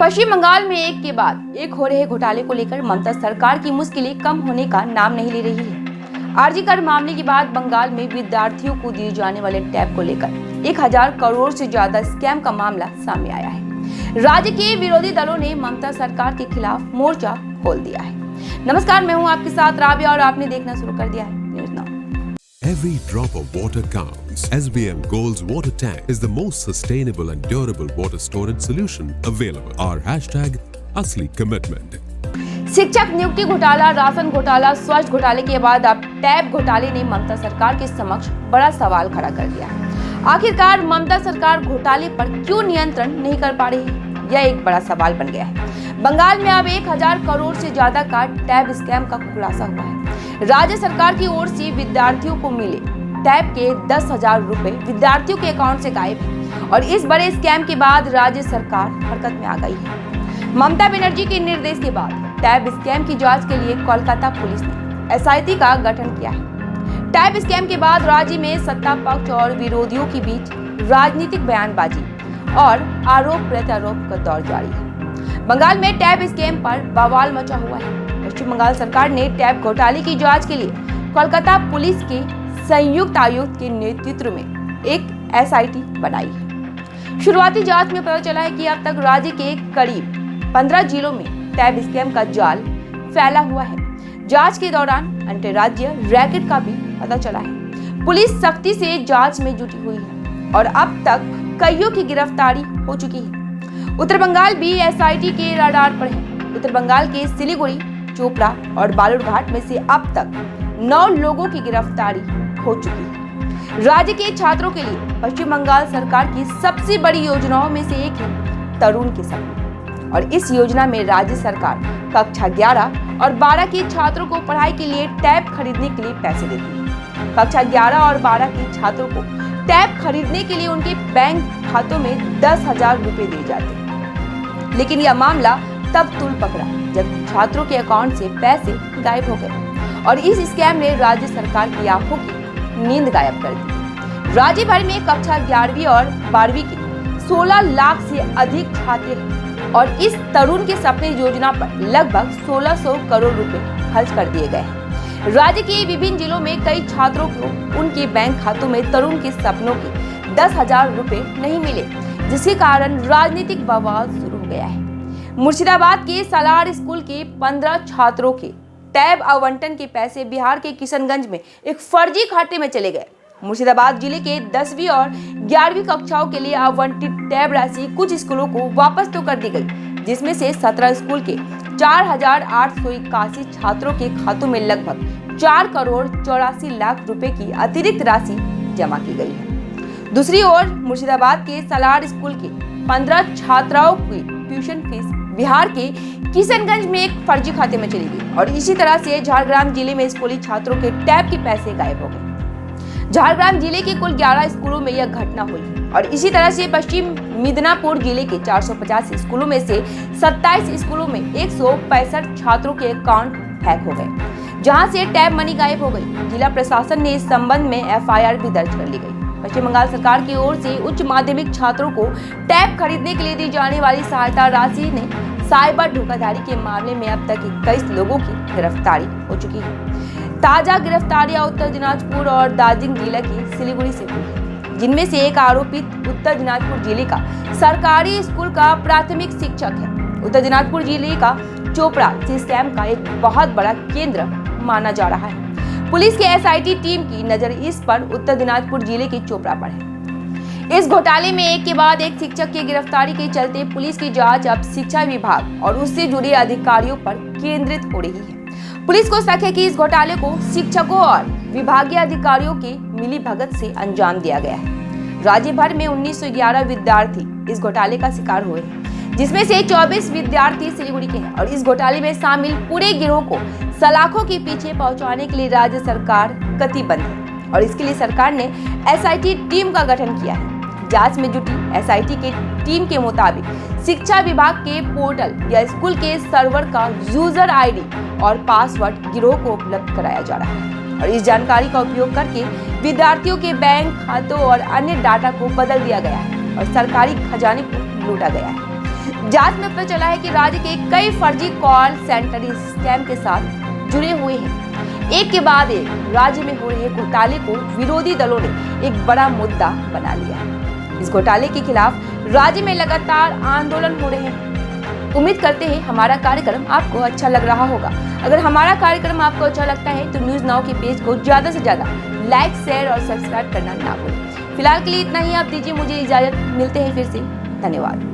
पश्चिम बंगाल में एक के बाद एक हो रहे घोटाले को लेकर ममता सरकार की मुश्किलें कम होने का नाम नहीं ले रही है। आरजी कर मामले के बाद बंगाल में विद्यार्थियों को दिए जाने वाले टैब को लेकर 1000 करोड़ से ज्यादा स्कैम का मामला सामने आया है। राज्य के विरोधी दलों ने ममता सरकार के खिलाफ मोर्चा खोल दिया है। नमस्कार, मैं हूं आपके साथ राबिया और आपने देखना शुरू कर दिया है news now. Every drop of water counts. SBM Gold's water tank is the most sustainable and durable water storage solution available. Our hashtag असली commitment. शिक्षक नियुक्ति घोटाला, राशन घोटाला, स्वास्थ्य घोटाले के बाद अब टैब घोटाले ने ममता सरकार के समक्ष बड़ा सवाल खड़ा कर दिया है। आखिरकार ममता सरकार घोटाले पर क्यों नियंत्रण नहीं कर पा रही है? यह एक बड़ा सवाल बन गया है। बंगाल में अब 1000 करोड़ से ज्यादा का टैब स्कैम का खुलासा हुआ है। राज्य सरकार की ओर से विद्यार्थियों को मिले टैब के 10,000 रुपए विद्यार्थियों के अकाउंट से गायब है और इस बड़े स्कैम के बाद राज्य सरकार हरकत में आ गई है। ममता बनर्जी के निर्देश के बाद टैब स्कैम की जांच के लिए कोलकाता पुलिस ने एसआईटी का गठन किया है। टैब स्कैम के बाद राज्य में सत्ता पक्ष और विरोधियों के बीच राजनीतिक बयानबाजी और आरोप प्रत्यारोप का दौर जारी है। बंगाल में टैब स्कैम पर बवाल मचा हुआ है। पश्चिम बंगाल सरकार ने टैब घोटाले की जांच के लिए कोलकाता पुलिस के संयुक्त आयुक्त के नेतृत्व में एक एसआईटी बनाई है। शुरुआती जांच में पता चला है कि अब तक राज्य के करीब 15 जिलों में टैब स्कैम का जाल फैला हुआ है। जांच के दौरान अंतर्राज्यीय रैकेट का भी पता चला है। पुलिस सख्ती से जांच में जुटी हुई है और अब तक कईयों की गिरफ्तारी हो चुकी है। उत्तर बंगाल भी एसआईटी के रडार पर है। उत्तर बंगाल के सिलीगुड़ी, चोपड़ा और बालूरघाट में से अब तक 9 लोगों की गिरफ्तारी हो चुकी है। राज्य के छात्रों के लिए पश्चिम बंगाल सरकार की सबसे बड़ी योजनाओं में से एक है तरुण के सपने और इस योजना में राज्य सरकार कक्षा 11 और 12 के छात्रों को पढ़ाई के लिए टैब खरीदने के लिए पैसे देती है। कक्षा 11 और 12 के छात्रों को टैब खरीदने के लिए उनके बैंक खातों में 10,000 रुपए दिए जाते हैं। लेकिन यह मामला तब तूल पकड़ा जब छात्रों के अकाउंट से पैसे गायब हो गए और इस स्कैम ने राज्य सरकार की आंखों की नींद गायब कर दी। राज्य भर में कक्षा 11वीं और 12वीं के 16 लाख से अधिक छात्र हैं और इस तरुण के सपने योजना पर लगभग 1600 करोड़ रुपए खर्च कर दिए गए हैं। राज्य के विभिन्न जिलों में कई छात्रों को उनके बैंक खातों में तरुण के सपनों के 10,000 रुपए नहीं मिले, जिसके कारण राजनीतिक बवाल शुरू हो गया है। मुर्शिदाबाद के सालार स्कूल के 15 छात्रों के टैब आवंटन के पैसे बिहार के किशनगंज में एक फर्जी खाते में चले गए। मुर्शिदाबाद जिले के 10वीं और 11वीं कक्षाओं के लिए आवंटित टैब राशि कुछ स्कूलों को वापस तो कर दी गई, जिसमें से 17 स्कूल के 4,881 छात्रों के खातों में लगभग 4 करोड़ 84 लाख रुपए की अतिरिक्त राशि जमा की गई है। दूसरी ओर मुर्शिदाबाद के सालार स्कूल के 15 छात्राओं की ट्यूशन फीस बिहार के किशनगंज में एक फर्जी खाते में चली गई और इसी तरह से झारग्राम जिले में स्कूली छात्रों के टैब के पैसे गायब हो गए। झारग्राम जिले के कुल 11 स्कूलों में यह घटना हुई और इसी तरह से पश्चिम मिदनापुर जिले के 450 स्कूलों में से 27 स्कूलों में 165 छात्रों के अकाउंट हैक हो गए, जहां से टैब मनी गायब हो गई। जिला प्रशासन ने इस संबंध में एफआईआर भी दर्ज कर ली गई। पश्चिम बंगाल सरकार की ओर से उच्च माध्यमिक छात्रों को टैब खरीदने के लिए दी जाने वाली सहायता राशि ने साइबर धोखाधड़ी के मामले में अब तक 21 लोगों की गिरफ्तारी हो चुकी है। ताजा गिरफ्तारियां उत्तर दिनाजपुर और दार्जिलिंग जिला की सिलीगुड़ी से हुई है, जिनमें से एक आरोपित उत्तर दिनाजपुर जिले का सरकारी स्कूल का प्राथमिक शिक्षक है। उत्तर दिनाजपुर जिले का चोपड़ा स्कैम का एक बहुत बड़ा केंद्र माना जा रहा है। पुलिस के एसआईटी टीम की नजर इस पर उत्तर दिनाजपुर जिले के चोपड़ा पर है। इस घोटाले में एक के बाद एक शिक्षक की गिरफ्तारी के चलते पुलिस की जांच अब शिक्षा विभाग और उससे जुड़े अधिकारियों पर केंद्रित हो रही है। पुलिस को शक है कि इस घोटाले को शिक्षकों और विभागीय अधिकारियों के मिलीभगत से अंजाम दिया गया है। राज्य भर में 1911 विद्यार्थी इस घोटाले का शिकार हुए हैं, जिसमें से 24 विद्यार्थी सिलीगुड़ी के हैं और इस घोटाले में शामिल पूरे गिरोह को सलाखों के पीछे पहुंचाने के लिए राज्य सरकार कटिबद्ध है और इसके लिए सरकार ने एसआईटी टीम का गठन किया है। जांच में जुटी एसआईटी की टीम के मुताबिक शिक्षा विभाग के पोर्टल या स्कूल के सर्वर का यूजर आईडी और पासवर्ड गिरोह को उपलब्ध कराया जा रहा है और इस जानकारी का उपयोग करके विद्यार्थियों के बैंक खातों और अन्य डाटा को बदल दिया गया है और सरकारी खजाने को लूटा गया है। जांच में पता चला है कि राज्य के कई फर्जी कॉल सेंटर इस स्कैम के साथ जुड़े हुए हैं। एक के बाद एक राज्य में हो रहे घोटाले को विरोधी दलों ने एक बड़ा मुद्दा बना लिया है। इस घोटाले के खिलाफ राज्य में लगातार आंदोलन हो रहे हैं। उम्मीद करते हैं हमारा कार्यक्रम आपको अच्छा लग रहा होगा। अगर हमारा कार्यक्रम आपको अच्छा लगता है तो न्यूज नाउ के पेज को ज्यादा से ज्यादा लाइक, शेयर और सब्सक्राइब करना ना भूलें। फिलहाल के लिए इतना ही। आप दीजिए मुझे इजाजत। मिलते हैं फिर से। धन्यवाद।